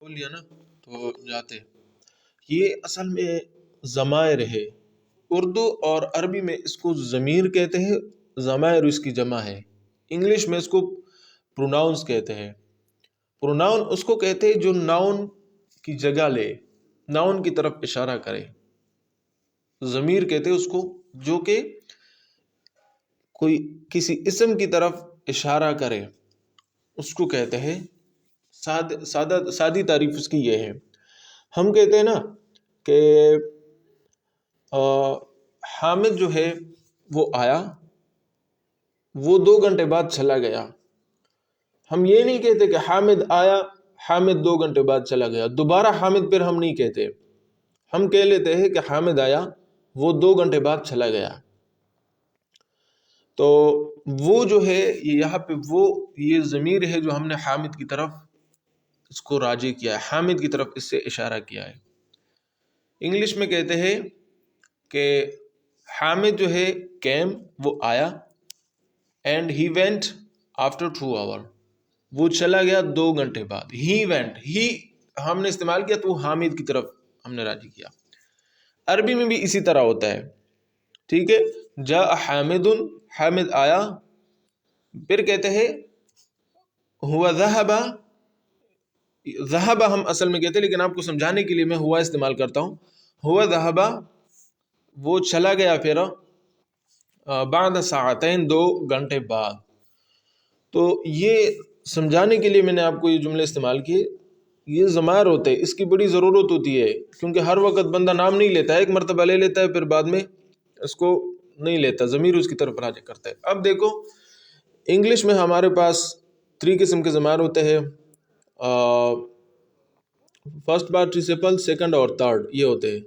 بول لیا نا تو جاتے. یہ اصل میں ضمائر ہے. اردو اور عربی میں اس کو ضمیر کہتے ہیں، ضمائر اس کی جمع ہے. انگلش میں اس کو پروناؤنس کہتے ہیں. پروناؤن اس کو کہتے ہیں جو ناؤن کی جگہ لے، ناؤن کی طرف اشارہ کرے. ضمیر کہتے ہیں اس کو جو کہ کوئی کسی اسم کی طرف اشارہ کرے، اس کو کہتے ہیں. سادی تعریف اس کی یہ ہے. ہم کہتے ہیں نا کہ حامد جو ہے وہ آیا، وہ 2 گھنٹے بعد چلا گیا. ہم یہ نہیں کہتے کہ حامد آیا، حامد 2 گھنٹے بعد چلا گیا. دوبارہ حامد پھر ہم نہیں کہتے. ہم کہہ لیتے ہیں کہ حامد آیا، وہ 2 گھنٹے بعد چلا گیا. تو وہ جو ہے یہاں پہ وہ یہ ضمیر ہے جو ہم نے حامد کی طرف اس کو راجع کیا ہے، حامد کی طرف اس سے اشارہ کیا ہے. انگلش میں کہتے ہیں کہ حامد جو ہے کیم، وہ آیا، and he went after 2 hours، وہ چلا گیا 2 گھنٹے بعد. ہی وینٹ، ہی ہم نے استعمال کیا تو حامد کی طرف ہم نے راجع کیا. عربی میں بھی اسی طرح ہوتا ہے. ٹھیک ہے، جاء حامد، حامد آیا. پھر کہتے ہیں ہوا ذہب، ذہب ہم اصل میں کہتے ہیں لیکن آپ کو سمجھانے کے لیے میں ہوا استعمال کرتا ہوں. ہوا ذہب، وہ چلا گیا پھر بعد ساعتین، 2 گھنٹے بعد. تو یہ سمجھانے کے لیے میں نے آپ کو یہ جملے استعمال کیے. یہ ضمائر ہوتے ہیں، اس کی بڑی ضرورت ہوتی ہے کیونکہ ہر وقت بندہ نام نہیں لیتا ہے. ایک مرتبہ لے لیتا ہے پھر بعد میں اس کو نہیں لیتا، ضمیر اس کی طرف راجع کرتا ہے. اب دیکھو انگلش میں ہمارے پاس 3 قسم کے ضمائر ہوتے ہیں. فرسٹ پارٹیسپل، سیکنڈ اور تھرڈ، یہ ہوتے ہیں.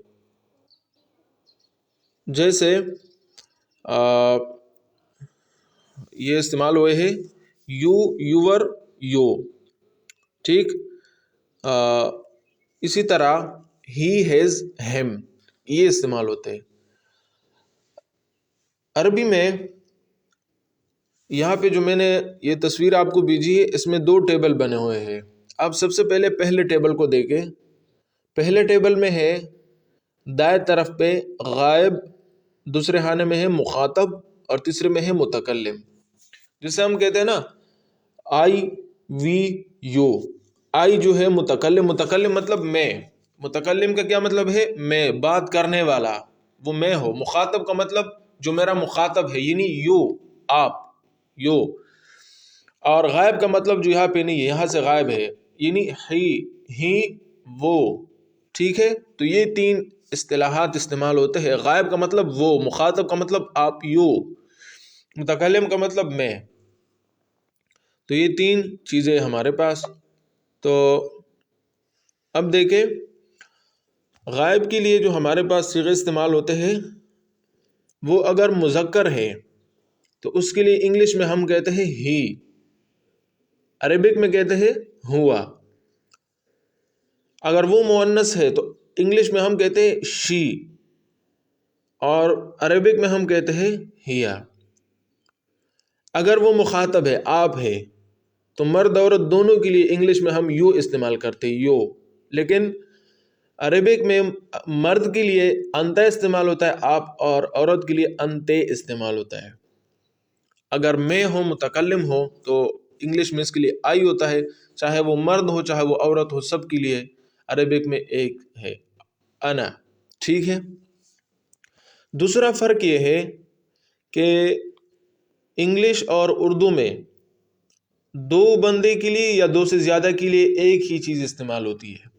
جیسے یہ استعمال ہوئے ہیں یو، یور، یو. ٹھیک. اسی طرح ہی، ہیز، ہیم، یہ استعمال ہوتے ہیں. عربی میں یہاں پہ جو میں نے یہ تصویر آپ کو بھیجی ہے، اس میں 2 ٹیبل بنے ہوئے ہیں. آپ سب سے پہلے پہلے ٹیبل کو دیکھیں. پہلے ٹیبل میں ہے دائیں طرف پہ غائب، دوسرے خانے میں ہے مخاطب اور تیسرے میں ہے متکلم. جسے ہم کہتے ہیں نا آئی، وی، یو. آئی جو ہے متکلم، متکلم مطلب میں. متکلم کا کیا مطلب ہے؟ میں، بات کرنے والا، وہ میں ہو. مخاطب کا مطلب جو میرا مخاطب ہے، یعنی یو، آپ، یو. اور غائب کا مطلب جو یہاں پہ نہیں ہے، یہاں سے غائب ہے، یعنی ہی، وہ. ٹھیک ہے. تو یہ 3 اصطلاحات استعمال ہوتے ہیں. غائب کا مطلب وہ، مخاطب کا مطلب آپ، یو، متکلم کا مطلب میں. تو یہ 3 چیزیں ہمارے پاس. تو اب دیکھیں غائب کے لیے جو ہمارے پاس صیغے استعمال ہوتے ہیں، وہ اگر مذکر ہے تو اس کے لیے انگلش میں ہم کہتے ہیں ہی، عربک میں کہتے ہیں ہوا. اگر وہ مؤنث ہے تو انگلش میں ہم کہتے ہیں شی، اور عربک میں ہم کہتے ہیں ہیا. اگر وہ مخاطب ہے، آپ ہے، تو مرد عورت دونوں کے لیے انگلش میں ہم یو استعمال کرتے ہیں، یو. لیکن عربک میں مرد کے لیے انت استعمال ہوتا ہے آپ، اور عورت کے لیے انتے استعمال ہوتا ہے. اگر میں ہو، متکلم ہو، تو انگلش میں اس کے لیے آئی ہوتا ہے. چاہے وہ مرد ہو چاہے وہ عورت ہو، سب کے لیے عربک میں ایک ہے، انا. ٹھیک ہے. دوسرا فرق یہ ہے کہ انگلش اور اردو میں 2 بندے کے لیے یا 2 سے زیادہ کے لیے ایک ہی چیز استعمال ہوتی ہے.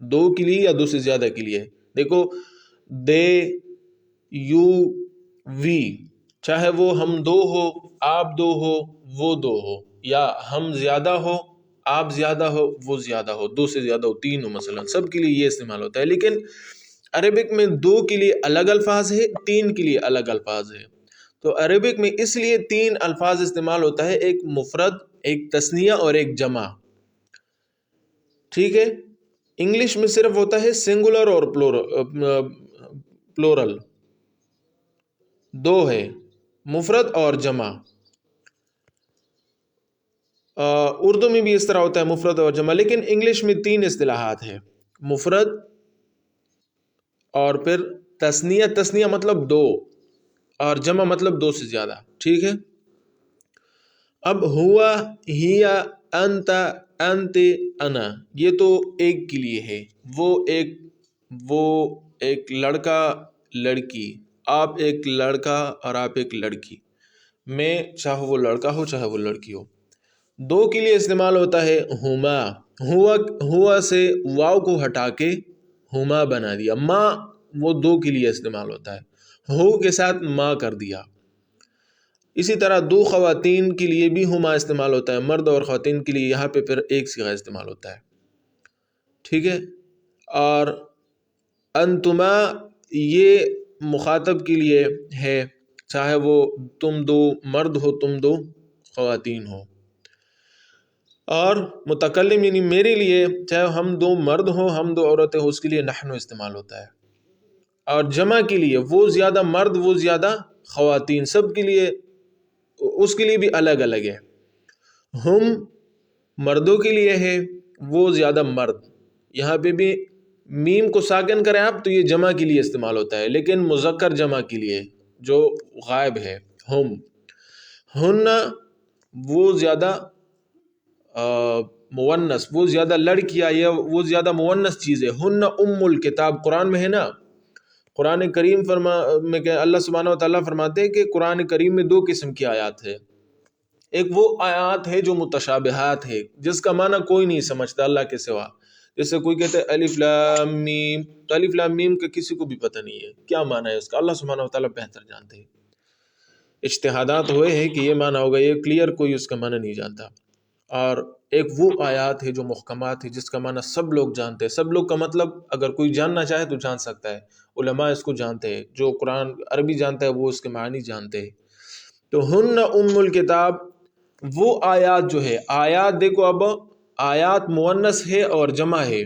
2 کے لیے یا 2 سے زیادہ کے لیے. دیکھو دے، یو، وی، چاہے وہ ہم 2 ہو، آپ 2 ہو، وہ 2 ہو، یا ہم زیادہ ہو، آپ زیادہ ہو، وہ زیادہ ہو، 2 سے زیادہ ہو، 3 ہو، مثلا سب کے لیے یہ استعمال ہوتا ہے. لیکن عربک میں 2 کے لیے الگ الفاظ ہے، 3 کے لیے الگ الفاظ ہے. تو عربک میں اس لیے 3 الفاظ استعمال ہوتا ہے، ایک مفرد، ایک تثنیہ اور ایک جمع. ٹھیک ہے. انگلش میں صرف ہوتا ہے سنگولر اور پلورل، 2 ہے، مفرد اور جمع. اردو میں بھی اس طرح ہوتا ہے مفرد اور جمع، لیکن انگلش میں 3 اصطلاحات ہیں: مفرد، اور پھر تثنیہ، تثنیہ مطلب 2، اور جمع مطلب 2 سے زیادہ، ٹھیک ہے؟ اب ہوا، ہیا، انت، انت، انا، یہ تو ایک کے لیے ہے، وہ ایک لڑکا لڑکی، آپ ایک لڑکا اور آپ ایک لڑکی، میں چاہے وہ لڑکا ہو چاہے وہ لڑکی ہو۔ 2 کے لیے استعمال ہوتا ہے ہما، ہوا سے واو کو ہٹا کے ہما بنا دیا، ماں وہ 2 کے لیے استعمال ہوتا ہے، ہو کے ساتھ ماں کر دیا۔ اسی طرح 2 خواتین کے لیے بھی ہما استعمال ہوتا ہے، مرد اور خواتین کے لیے یہاں پہ پھر ایک صیغہ استعمال ہوتا ہے، ٹھیک ہے؟ اور انتما یہ مخاطب کے لیے ہے، چاہے وہ تم 2 مرد ہو تم 2 خواتین ہو، اور متکلم یعنی میرے لیے، چاہے ہم 2 مرد ہوں ہم 2 عورتیں ہوں، اس کے لیے نحن استعمال ہوتا ہے۔ اور جمع کے لیے وہ زیادہ مرد وہ زیادہ خواتین، سب کے لیے اس کے لیے بھی الگ الگ ہے۔ ہم مردوں کے لیے ہے، وہ زیادہ مرد، یہاں پہ بھی میم کو ساکن کریں آپ تو یہ جمع کے لیے استعمال ہوتا ہے، لیکن مذکر جمع کے لیے جو غائب ہے ہم، ہن وہ زیادہ مونس، وہ زیادہ لڑکیاں یا وہ زیادہ مونس چیز ہے۔ ہن ام الکتاب قرآن میں ہے نا، قرآن کریم میں کہ اللہ سبحانہ و تعالیٰ فرماتے ہیں کہ قرآن کریم میں 2 قسم کی آیات ہے، ایک وہ آیات ہے جو متشابہات ہے، جس کا معنی کوئی نہیں سمجھتا اللہ کے سوا، جیسے کوئی کہتے ہیں الف لام میم، تو الف لام میم کا کسی کو بھی پتہ نہیں ہے کیا معنی ہے اس کا، اللہ سبحانہ و تعالیٰ بہتر جانتے ہیں، اجتہادات ہوئے ہیں کہ یہ معنی ہوگا، یہ کلیئر کوئی اس کا معنی نہیں جانتا۔ اور ایک وہ آیات ہے جو محکمات ہے جس کا معنی سب لوگ جانتے ہیں، سب لوگ کا مطلب اگر کوئی جاننا چاہے تو جان سکتا ہے، علماء اس کو جانتے ہیں، جو قرآن عربی جانتا ہے وہ اس کے معنی جانتے ہیں۔ تو ہن ام الکتاب وہ آیات جو ہے، آیات دیکھو اب آیات مؤنث ہے اور جمع ہے،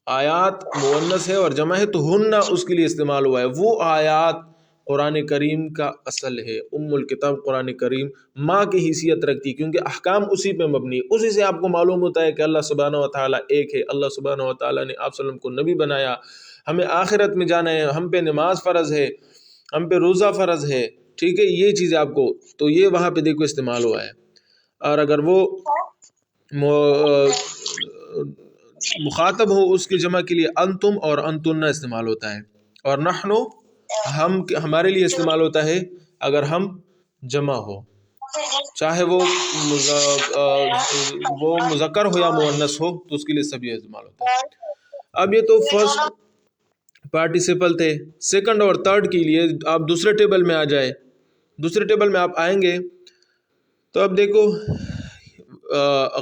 آیات مؤنث ہے اور جمع ہے، تو ہن اس کے لیے استعمال ہوا ہے، وہ آیات قرآن کریم کا اصل ہے، ام الکتاب قرآن کریم ماں کی حیثیت رکھتی، کیونکہ احکام اسی پہ مبنی، اسی سے آپ کو معلوم ہوتا ہے کہ اللہ سبحانہ و تعالیٰ ایک ہے، اللہ سبحانہ و تعالیٰ نے آپ صلی اللہ علیہ وسلم کو نبی بنایا، ہمیں آخرت میں جانا ہے، ہم پہ نماز فرض ہے، ہم پہ روزہ فرض ہے، ٹھیک ہے؟ یہ چیزیں آپ کو، تو یہ وہاں پہ دیکھو استعمال ہوا ہے۔ اور اگر وہ مخاطب ہو اس کی جمع کے لیے انتم اور انتن استعمال ہوتا ہے، اور نحنو ہمارے لیے استعمال ہوتا ہے اگر ہم جمع ہو، چاہے وہ مذکر ہو یا مؤنث ہو، تو اس کے لیے سب یہ استعمال ہوتا ہے۔ اب یہ تو فرسٹ پارٹیسپل تھے، سیکنڈ اور تھرڈ کے لیے آپ دوسرے ٹیبل میں آ جائے، دوسرے ٹیبل میں آپ آئیں گے تو اب دیکھو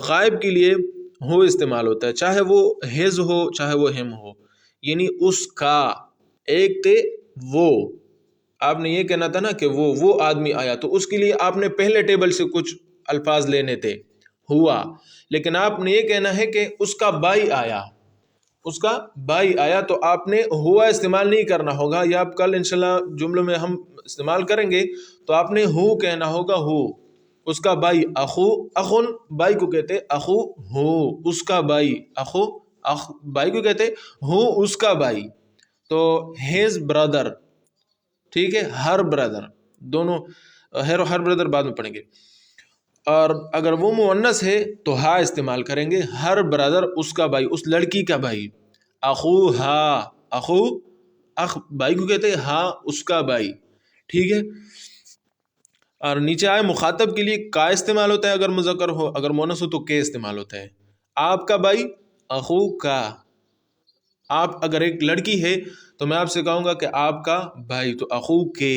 غائب کے لیے ہو استعمال ہوتا ہے، چاہے وہ ہز ہو چاہے وہ ہم ہو، یعنی اس کا، ایک تھے وہ، آپ نے یہ کہنا تھا نا کہ وہ آدمی آیا، تو اس کے لیے آپ نے پہلے ٹیبل سے کچھ الفاظ لینے تھے ہوا، لیکن آپ نے یہ کہنا ہے کہ اس کا بھائی آیا، اس کا بھائی آیا، تو آپ نے ہوا استعمال نہیں کرنا ہوگا، یا آپ کل انشاءاللہ جملوں میں ہم استعمال کریں گے تو آپ نے ہو کہنا ہوگا، ہو اس کا بھائی، اخو، اخن بھائی کو کہتے اخو، ہو اس کا بھائی، اخو بھائی کو کہتے ہو اس کا بھائی، تو ہیز برادر، ٹھیک ہے؟ ہر برادر، دونوں ہر برادر بعد میں پڑھیں گے، اور اگر وہ مؤنث ہے تو ہا استعمال کریں گے، ہر برادر اس کا بھائی، اس لڑکی کا بھائی، اخو ہا، اخو اخ بھائی کو کہتے ہا اس کا بھائی، ٹھیک ہے؟ اور نیچے آئے مخاطب کے لیے کا استعمال ہوتا ہے اگر مذکر ہو، اگر مؤنث ہو تو کے استعمال ہوتا ہے، آپ کا بھائی، اخو کا، آپ اگر ایک لڑکی ہے تو میں آپ سے کہوں گا کہ آپ کا بھائی، تو اخو کے۔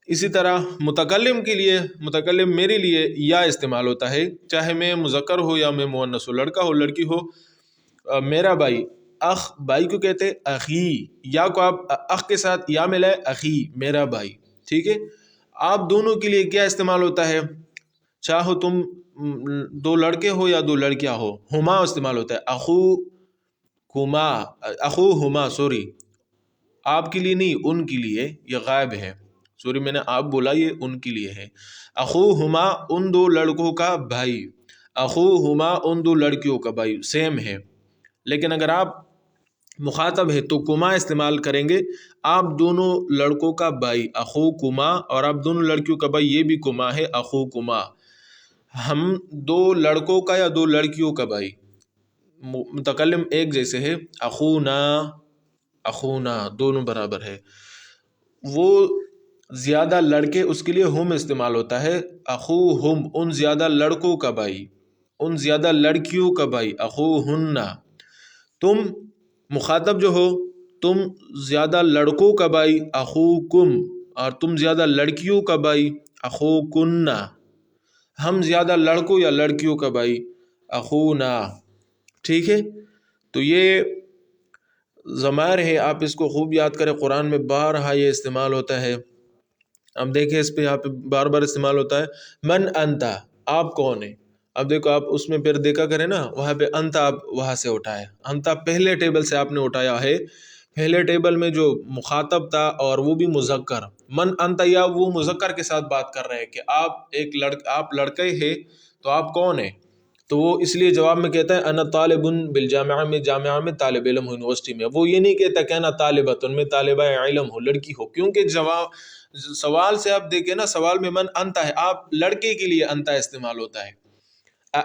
اسی طرح متکلم کے لیے، متکلم میرے لیے یا استعمال ہوتا ہے، چاہے میں مذکر ہو یا میں مؤنث ہو، لڑکا ہو لڑکی ہو، میرا بھائی، اخ بھائی کو کہتے اخی، یا کو آپ اخ کے ساتھ یا ملائے، اخی میرا بھائی، ٹھیک ہے؟ آپ دونوں کے لیے کیا استعمال ہوتا ہے، چاہو تم 2 لڑکے ہو یا 2 لڑکیاں ہو، ہما استعمال ہوتا ہے، اخو کما، اخو ہما، سوری آپ کے لیے نہیں ان کے لیے، یہ غائب ہے، سوری میں نے آپ بولا یہ ان کے لیے ہے. اخوہما ان دو لڑکوں کا بھائی، اخوہما ان دو لڑکیوں کا بھائی سیم ہے. لیکن اگر آپ مخاطب ہے تو کما استعمال کریں گے. آپ دونوں لڑکوں کا بھائی اخو کما، اور آپ دونوں لڑکیوں کا بھائی یہ بھی کما ہے اخو کما. ہم دو لڑکوں کا یا دو لڑکیوں کا بھائی، متکلم ایک جیسے ہے. اخونا، اخونا دونوں برابر ہے. وہ زیادہ لڑکے اس کے لیے ہم استعمال ہوتا ہے. اخو ہم ان زیادہ لڑکوں کا بھائی، ان زیادہ لڑکیوں کا بھائی اخو ہننا. تم مخاطب جو ہو تم زیادہ لڑکوں کا بھائی اخو کم، اور تم زیادہ لڑکیوں کا بھائی اخو کننا. ہم زیادہ لڑکوں یا لڑکیوں کا بھائی اخونا. ٹھیک ہے، تو یہ ضمائر ہے، آپ اس کو خوب یاد کریں. قرآن میں بارہا یہ استعمال ہوتا ہے. اب دیکھیں اس پہ یہاں پہ بار بار استعمال ہوتا ہے. من انتا، آپ کون ہے. اب دیکھو آپ اس میں پھر دیکھا کریں نا، وہاں پہ انتا آپ وہاں سے اٹھائے، انتا پہلے ٹیبل سے آپ نے اٹھایا ہے. پہلے ٹیبل میں جو مخاطب تھا اور وہ بھی مذکر، من انتا یا وہ مذکر کے ساتھ بات کر رہے ہیں کہ آپ لڑکے ہیں تو آپ کون ہیں. تو وہ اس لیے جواب میں کہتا ہے انا طالب بالجامعہ، میں جامعہ میں طالب علم ہوں، یونیورسٹی میں. وہ یہ نہیں کہتا کہ انا طالبۃ، میں طالبہ علم ہوں، لڑکی ہو. کیونکہ سوال سے آپ دیکھیں نا، سوال میں من انتا ہے، آپ لڑکے کے لیے انتا استعمال ہوتا ہے.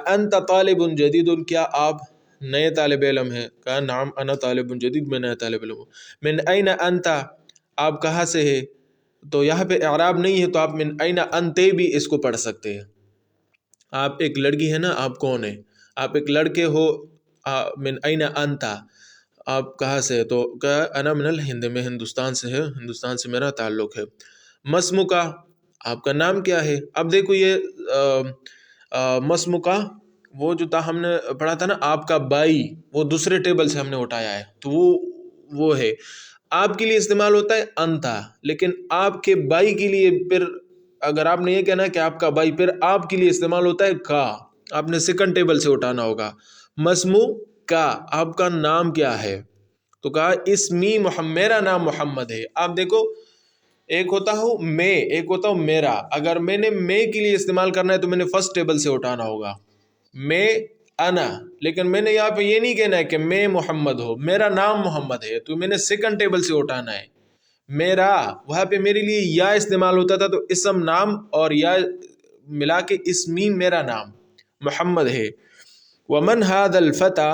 انت طالب جدید، کیا آپ نئے طالب علم ہیں. کہا نعم انا طالب جدید، میں نیا طالب علم ہوں. من این انت، آپ کہاں سے ہے. تو یہاں پہ اعراب نہیں ہے تو آپ من این انتے بھی اس کو پڑھ سکتے ہیں. آپ ایک لڑکی ہے نا، آپ کون ہیں. آپ ایک لڑکے ہو، من این انتا، آپ کہاں سے ہے. تو کہا انا من الہند، میں ہندوستان سے ہے، ہندوستان سے میرا تعلق ہے. مسمو کا، آپ کا نام کیا ہے. اب دیکھو یہ مسمو کا وہ جو تھا ہم نے پڑھا تھا نا آپ کا بھائی، وہ دوسرے ٹیبل سے ہم نے اٹھایا ہے. تو وہ ہے، آپ کے لیے استعمال ہوتا ہے انتا. لیکن آپ کے بھائی کے لیے پھر اگر آپ نے یہ کہنا ہے کہ آپ کا بھائی، پھر آپ کے لیے استعمال ہوتا ہے کا. آپ نے سیکنڈ ٹیبل سے اٹھانا ہوگا. مسمو کا، آپ کا نام کیا ہے. تو کہا اسمی محمد، میرا نام محمد ہے. آپ دیکھو ایک ہوتا ہوں میں، ایک ہوتا ہوں میرا. اگر میں نے میں کے لیے استعمال کرنا ہے تو میں نے فرسٹ ٹیبل سے اٹھانا ہوگا میں انا. لیکن میں نے یہاں پہ یہ نہیں کہنا ہے کہ میں محمد ہو، میرا نام محمد ہے، تو میں نے سیکنڈ ٹیبل سے اٹھانا ہے. میرا، وہاں پہ میرے لیے یا استعمال ہوتا تھا تو اسم نام اور یا ملا کے اسمی میرا نام محمد ہے. ومن هذا الفتى،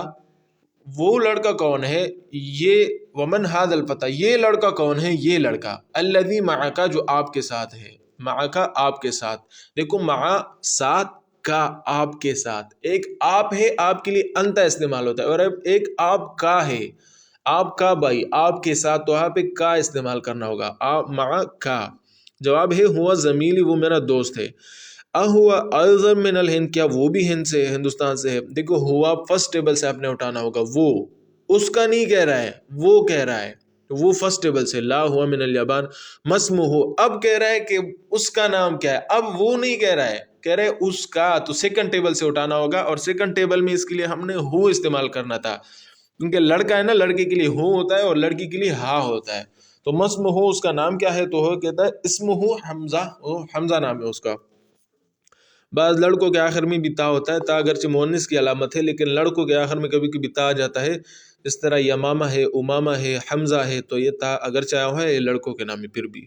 وہ لڑکا کون ہے. یہ ومن هذا الفتى، یہ لڑکا کون ہے. یہ لڑکا الذي معك، جو آپ کے ساتھ ہے. معك آپ کے ساتھ. دیکھو مع ساتھ، کا آپ کے ساتھ. ایک آپ ہے، آپ کے لیے انتا استعمال ہوتا ہے، اور ایک آپ کا ہے، آپ کا بھائی آپ کے ساتھ. تو آپ ایک کا استعمال کرنا ہوگا. آپ مع کا. جواب ہے ہوا زمیلی، وہ میرا دوست ہے. ہوا اعظم من الہند، کیا وہ بھی ہند سے، ہندوستان سے ہے. دیکھو ہوا فرسٹ ٹیبل سے آپ نے اٹھانا ہوگا. وہ اس کا نہیں کہہ رہا ہے، وہ کہہ رہا ہے، وہ فرسٹ ٹیبل سے. لا ہوا من الیابان مسمو ہو، اب کہہ رہا ہے کہ اس کا نام کیا ہے. اب وہ نہیں کہہ رہا ہے، کہہ رہے اس کا. تو سیکنڈ ٹیبل سے اٹھانا ہوگا، اور سیکنڈ ٹیبل میں اس کے لیے ہم نے ہو استعمال کرنا تھا، کیونکہ لڑکا ہے نا، لڑکے کے لیے ہو ہوتا ہے اور لڑکی کے لیے ہا ہوتا ہے. تو مسم ہو، اس کا نام کیا ہے. تو ہو کہتا ہے اسم ہو حمزہ، حمزہ نام ہے اس کا. بعض لڑکوں کے آخر میں بھی تا ہوتا ہے. تا اگرچہ مؤنث کی علامت ہے، لیکن لڑکوں کے آخر میں کبھی کبھی تا آ جاتا ہے. اس طرح یمامہ ہے، امامہ ہے، حمزہ ہے. تو یہ تا اگرچہ آیا ہوا ہے، یہ لڑکوں کے نام ہے، پھر بھی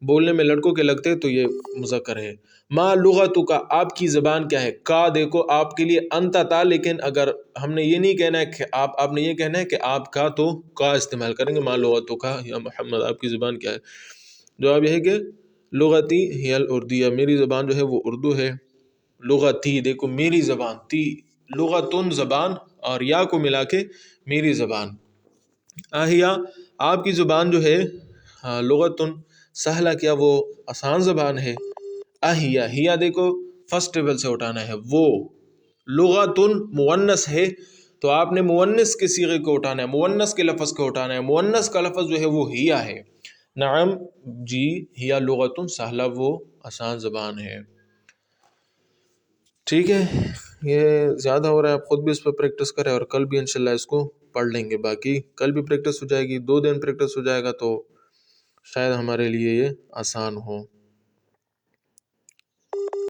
بولنے میں لڑکوں کے لگتے ہیں تو یہ مذکر ہے. ما لغتک، آپ کی زبان کیا ہے. کا دیکھو آپ کے لیے انتا تھا، لیکن اگر ہم نے یہ نہیں کہنا ہے کہ آپ نے یہ کہنا ہے کہ آپ کا، تو کا استعمال کریں گے. ما لغتک یا محمد، آپ کی زبان کیا ہے. جواب یہ ہے کہ لغتی ہی الاردیہ، میری زبان جو ہے وہ اردو ہے. لغتی، دیکھو میری زبان، تی لغتن زبان، اور یا کو ملا کے میری زبان. آہیا، آپ کی زبان جو ہے لغتن سہلہ، کیا وہ آسان زبان ہے. اہیا، ہیا دیکھو فرسٹ ٹیبل سے اٹھانا ہے. وہ لغتن مؤنث ہے، تو آپ نے مؤنث کے صیغے کو اٹھانا ہے، مؤنث کے لفظ کو اٹھانا ہے. مؤنث کا لفظ جو ہے وہ ہیا ہے. نعم جی، ہیا لغتن سہلہ، وہ آسان زبان ہے. ٹھیک ہے، یہ زیادہ ہو رہا ہے، آپ خود بھی اس پہ پریکٹس کریں، اور کل بھی انشاءاللہ اس کو پڑھ لیں گے. باقی کل بھی پریکٹس ہو جائے گی، 2 دن پریکٹس ہو جائے گا، تو شاید ہمارے لیے یہ آسان ہو۔